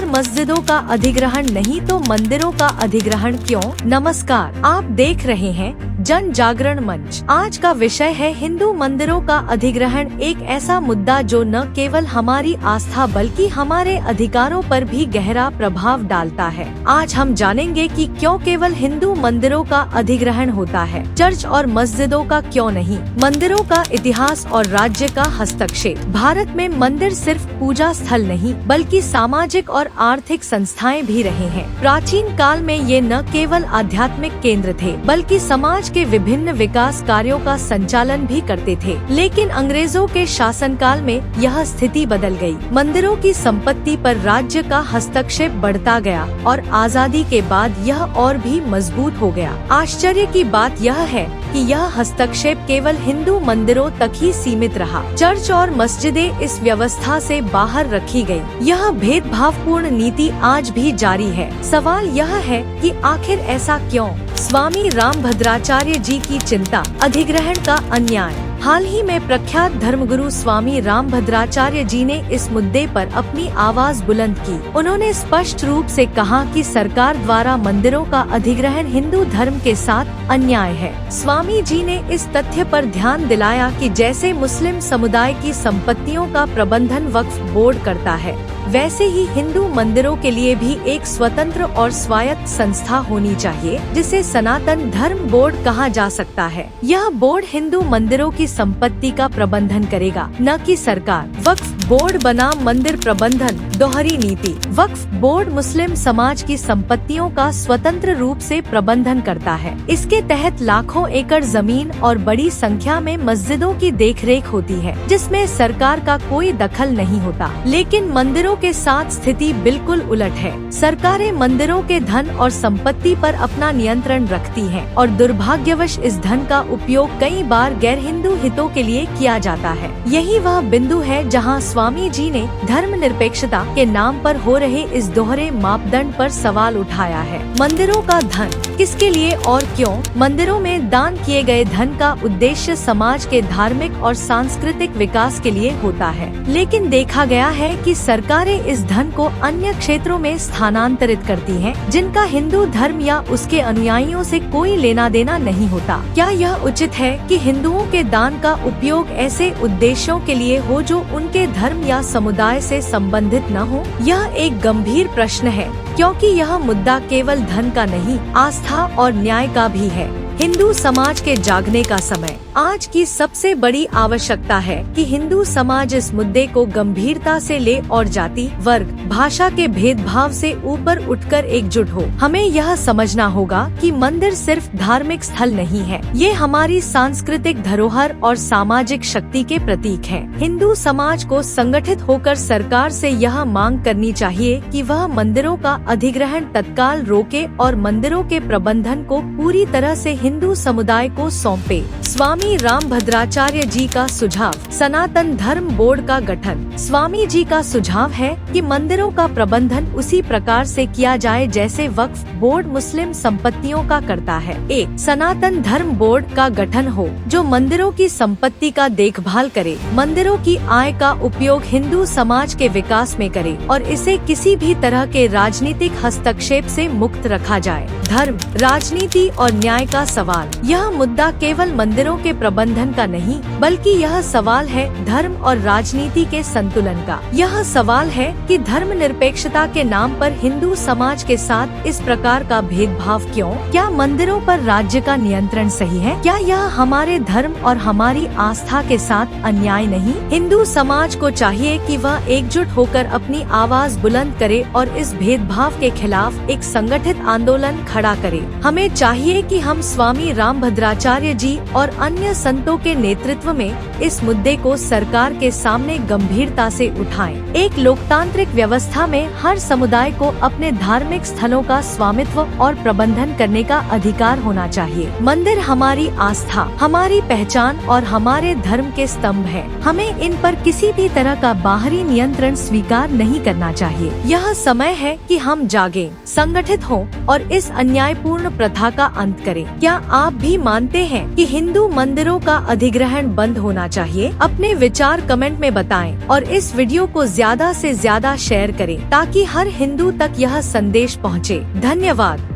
और मस्जिदों का अधिग्रहण नहीं तो मंदिरों का अधिग्रहण क्यों? नमस्कार, आप देख रहे हैं जन जागरण मंच। आज का विषय है हिंदू मंदिरों का अधिग्रहण, एक ऐसा मुद्दा जो न केवल हमारी आस्था बल्कि हमारे अधिकारों पर भी गहरा प्रभाव डालता है। आज हम जानेंगे कि क्यों केवल हिंदू मंदिरों का अधिग्रहण होता है, चर्च और मस्जिदों का क्यों नहीं। मंदिरों का इतिहास और राज्य का हस्तक्षेप। भारत में मंदिर सिर्फ पूजा स्थल नहीं बल्कि सामाजिक और आर्थिक संस्थाएं भी रहे हैं। प्राचीन काल में ये न केवल आध्यात्मिक केंद्र थे बल्कि समाज के विभिन्न विकास कार्यों का संचालन भी करते थे। लेकिन अंग्रेजों के शासनकाल में यह स्थिति बदल गई। मंदिरों की संपत्ति पर राज्य का हस्तक्षेप बढ़ता गया और आजादी के बाद यह और भी मजबूत हो गया। आश्चर्य की बात यह है कि यह हस्तक्षेप केवल हिंदू मंदिरों तक ही सीमित रहा। चर्च और मस्जिदें इस व्यवस्था से बाहर रखी गयी। यह भेदभावपूर्ण नीति आज भी जारी है। सवाल यह है कि आखिर ऐसा क्यों? स्वामी रामभद्राचार्य जी की चिंता, अधिग्रहण का अन्याय। हाल ही में प्रख्यात धर्मगुरु स्वामी रामभद्राचार्य जी ने इस मुद्दे पर अपनी आवाज बुलंद की। उन्होंने स्पष्ट रूप से कहा कि सरकार द्वारा मंदिरों का अधिग्रहण हिंदू धर्म के साथ अन्याय है। स्वामी जी ने इस तथ्य पर ध्यान दिलाया कि जैसे मुस्लिम समुदाय की संपत्तियों का प्रबंधन वक्फ बोर्ड करता है, वैसे ही हिंदू मंदिरों के लिए भी एक स्वतंत्र और स्वायत्त संस्था होनी चाहिए, जिसे सनातन धर्म बोर्ड कहा जा सकता है। यह बोर्ड हिंदू मंदिरों की संपत्ति का प्रबंधन करेगा, न कि सरकार। वक्फ बोर्ड बनाम मंदिर प्रबंधन, दोहरी नीति। वक्फ बोर्ड मुस्लिम समाज की संपत्तियों का स्वतंत्र रूप से प्रबंधन करता है। इसके तहत लाखों एकड़ जमीन और बड़ी संख्या में मस्जिदों की देखरेख होती है, जिसमें सरकार का कोई दखल नहीं होता। लेकिन मंदिरों के साथ स्थिति बिल्कुल उलट है। सरकारें मंदिरों के धन और संपत्ति पर अपना नियंत्रण रखती हैं और दुर्भाग्यवश इस धन का उपयोग कई बार गैर हिंदू हितों के लिए किया जाता है। यही वह बिंदु है जहां स्वामी जी ने धर्मनिरपेक्षता के नाम पर हो रहे इस दोहरे मापदंड पर सवाल उठाया है। मंदिरों का धन किसके लिए और क्यों? मंदिरों में दान किए गए धन का उद्देश्य समाज के धार्मिक और सांस्कृतिक विकास के लिए होता है, लेकिन देखा गया है कि सरकारें इस धन को अन्य क्षेत्रों में स्थानांतरित करती हैं, जिनका हिंदू धर्म या उसके अनुयायियों से कोई लेना देना नहीं होता। क्या यह उचित है कि हिंदुओं के दान का उपयोग ऐसे उद्देश्यों के लिए हो जो उनके धर्म या समुदाय से संबंधित न हो? यह एक गंभीर प्रश्न है, क्योंकि यह मुद्दा केवल धन का नहीं, आस्था और न्याय का भी है। हिंदू समाज के जागने का समय। आज की सबसे बड़ी आवश्यकता है कि हिंदू समाज इस मुद्दे को गंभीरता से ले और जाति, वर्ग, भाषा के भेदभाव से ऊपर उठकर एकजुट हो। हमें यह समझना होगा कि मंदिर सिर्फ धार्मिक स्थल नहीं है, ये हमारी सांस्कृतिक धरोहर और सामाजिक शक्ति के प्रतीक हैं। हिंदू समाज को संगठित होकर सरकार से यह मांग करनी चाहिए कि वह मंदिरों का अधिग्रहण तत्काल रोके और मंदिरों के प्रबंधन को पूरी तरह से हिंदू समुदाय को सौंपे। स्वामी रामभद्राचार्य जी का सुझाव, सनातन धर्म बोर्ड का गठन। स्वामी जी का सुझाव है कि मंदिरों का प्रबंधन उसी प्रकार से किया जाए जैसे वक्फ बोर्ड मुस्लिम संपत्तियों का करता है। एक सनातन धर्म बोर्ड का गठन हो जो मंदिरों की संपत्ति का देखभाल करे, मंदिरों की आय का उपयोग हिंदू समाज के विकास में करे और इसे किसी भी तरह के राजनीतिक हस्तक्षेप से मुक्त रखा जाए। धर्म, राजनीति और न्याय का सवाल। यह मुद्दा केवल मंदिरों के प्रबंधन का नहीं बल्कि यह सवाल है धर्म और राजनीति के संतुलन का। यह सवाल है कि धर्मनिरपेक्षता के नाम पर हिंदू समाज के साथ इस प्रकार का भेदभाव क्यों? क्या मंदिरों पर राज्य का नियंत्रण सही है? क्या यह हमारे धर्म और हमारी आस्था के साथ अन्याय नहीं? हिंदू समाज को चाहिए कि वह एकजुट होकर अपनी आवाज बुलंद करे और इस भेदभाव के खिलाफ एक संगठित आंदोलन खड़ा करे। हमें चाहिए कि हम स्वामी रामभद्राचार्य जी और अन्य संतों के नेतृत्व में इस मुद्दे को सरकार के सामने गंभीरता से उठाएं। एक लोकतांत्रिक व्यवस्था में हर समुदाय को अपने धार्मिक स्थलों का स्वामित्व और प्रबंधन करने का अधिकार होना चाहिए। मंदिर हमारी आस्था, हमारी पहचान और हमारे धर्म के स्तंभ है। हमें इन पर किसी भी तरह का बाहरी नियंत्रण स्वीकार नहीं करना चाहिए। यह समय है कि हम जागें, संगठित हों और इस अन्यायपूर्ण प्रथा का अंत करें। क्या क्या आप भी मानते हैं कि हिंदू मंदिरों का अधिग्रहण बंद होना चाहिए? अपने विचार कमेंट में बताएं और इस वीडियो को ज्यादा से ज्यादा शेयर करें ताकि हर हिंदू तक यह संदेश पहुंचे। धन्यवाद।